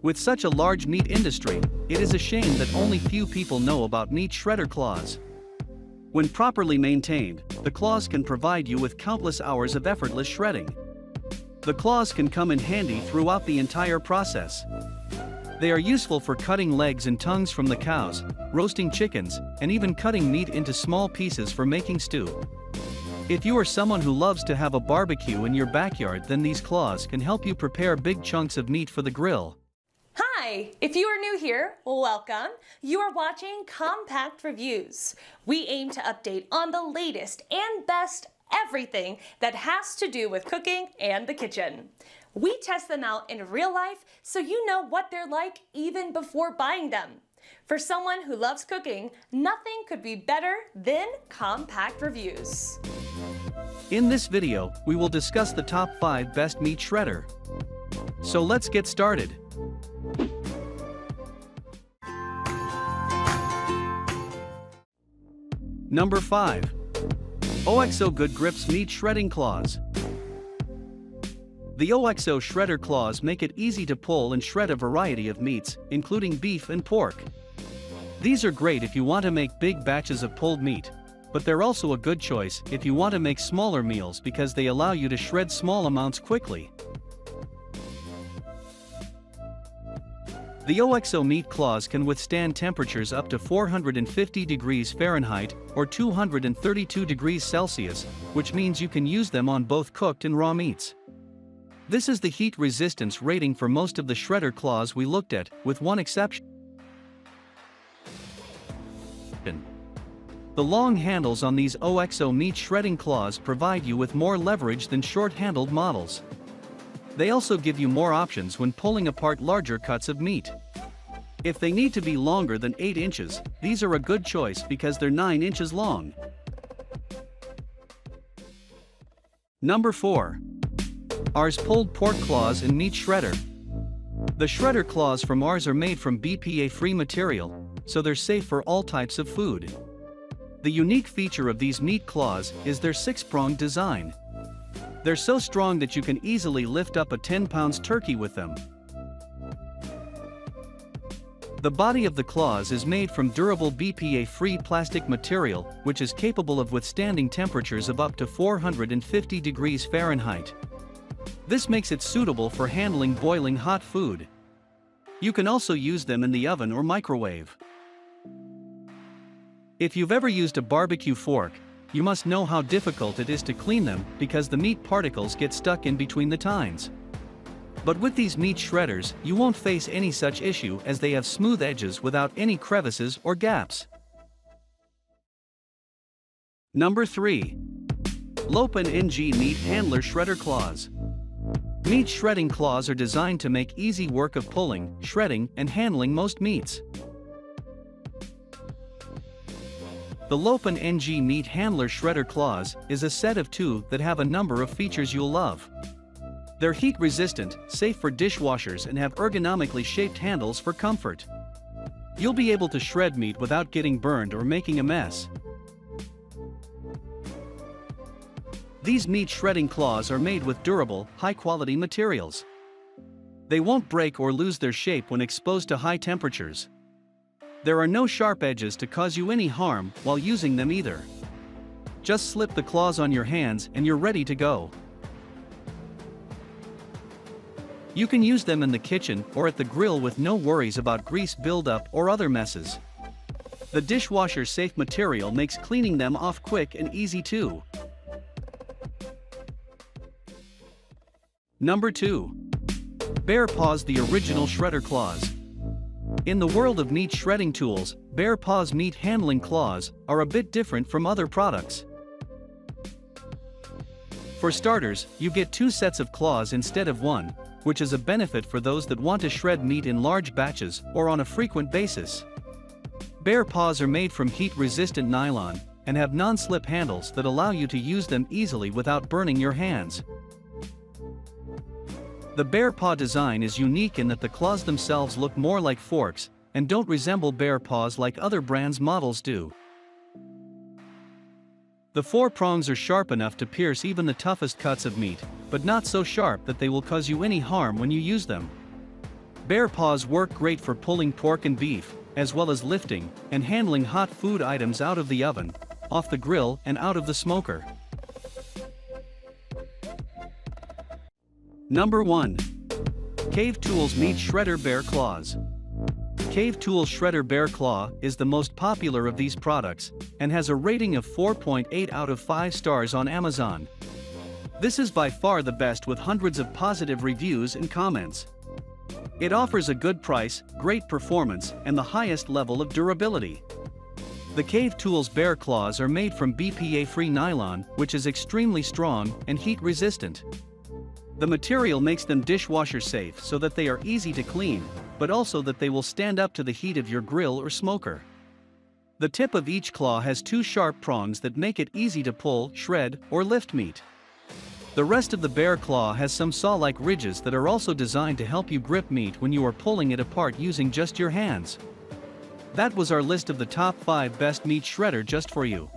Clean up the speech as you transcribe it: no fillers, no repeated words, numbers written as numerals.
With such a large meat industry, it is a shame that only few people know about meat shredder claws. When properly maintained, the claws can provide you with countless hours of effortless shredding. The claws can come in handy throughout the entire process. They are useful for cutting legs and tongues from the cows, roasting chickens, and even cutting meat into small pieces for making stew. If you are someone who loves to have a barbecue in your backyard, then these claws can help you prepare big chunks of meat for the grill. Hi! If you are new here, welcome. You are watching Compact Reviews. We aim to update on the latest and best everything that has to do with cooking and the kitchen. We test them out in real life so you know what they're like even before buying them. For someone who loves cooking, nothing could be better than Compact Reviews. In this video, we will discuss the top 5 best meat shredder. So let's get started. Number 5. OXO Good Grips Meat Shredding Claws. The OXO shredder claws make it easy to pull and shred a variety of meats, including beef and pork. These are great if you want to make big batches of pulled meat, but they're also a good choice if you want to make smaller meals because they allow you to shred small amounts quickly. The OXO meat claws can withstand temperatures up to 450 degrees Fahrenheit or 232 degrees Celsius, which means you can use them on both cooked and raw meats. This is the heat resistance rating for most of the shredder claws we looked at, with one exception. The long handles on these OXO meat shredding claws provide you with more leverage than short-handled models. They also give you more options when pulling apart larger cuts of meat. If they need to be longer than 8 inches, these are a good choice because they're 9 inches long. Number 4. Arres Pulled Pork Claws and Meat Shredder. The shredder claws from Arres are made from BPA-free material, so they're safe for all types of food. The unique feature of these meat claws is their 6-pronged design. They're so strong that you can easily lift up a 10-pound turkey with them. The body of the claws is made from durable BPA-free plastic material, which is capable of withstanding temperatures of up to 450 degrees Fahrenheit. This makes it suitable for handling boiling hot food. You can also use them in the oven or microwave. If you've ever used a barbecue fork, you must know how difficult it is to clean them because the meat particles get stuck in between the tines. But with these meat shredders, you won't face any such issue as they have smooth edges without any crevices or gaps. Number 3. LOPE and NG Meat Handler Shredder Claws. Meat shredding claws are designed to make easy work of pulling, shredding, and handling most meats. The LOPE and NG Meat Handler Shredder Claws is a set of 2 that have a number of features you'll love. They're heat-resistant, safe for dishwashers, and have ergonomically shaped handles for comfort. You'll be able to shred meat without getting burned or making a mess. These meat shredding claws are made with durable, high-quality materials. They won't break or lose their shape when exposed to high temperatures. There are no sharp edges to cause you any harm while using them either. Just slip the claws on your hands and you're ready to go. You can use them in the kitchen or at the grill with no worries about grease buildup or other messes. The dishwasher-safe material makes cleaning them off quick and easy too. Number 2. Paws the Original Shredder Claws. In the world of meat shredding tools, Paws meat handling claws are a bit different from other products. For starters, you get 2 sets of claws instead of 1, which is a benefit for those that want to shred meat in large batches or on a frequent basis. Paws are made from heat-resistant nylon and have non-slip handles that allow you to use them easily without burning your hands. The paw design is unique in that the claws themselves look more like forks and don't resemble paws like other brands' models do. The 4 prongs are sharp enough to pierce even the toughest cuts of meat, but not so sharp that they will cause you any harm when you use them. Bear Paws work great for pulling pork and beef, as well as lifting and handling hot food items out of the oven, off the grill and out of the smoker. Number 1. Cave Tools Meat Shredder Bear Claws. Cave Tools Shredder Bear Claw is the most popular of these products, and has a rating of 4.8 out of 5 stars on Amazon. This is by far the best with hundreds of positive reviews and comments. It offers a good price, great performance, and the highest level of durability. The Cave Tools Bear Claws are made from BPA-free nylon, which is extremely strong and heat-resistant. The material makes them dishwasher safe so that they are easy to clean, but also that they will stand up to the heat of your grill or smoker. The tip of each claw has 2 sharp prongs that make it easy to pull, shred, or lift meat. The rest of the bear claw has some saw-like ridges that are also designed to help you grip meat when you are pulling it apart using just your hands. That was our list of the top 5 best meat shredder just for you.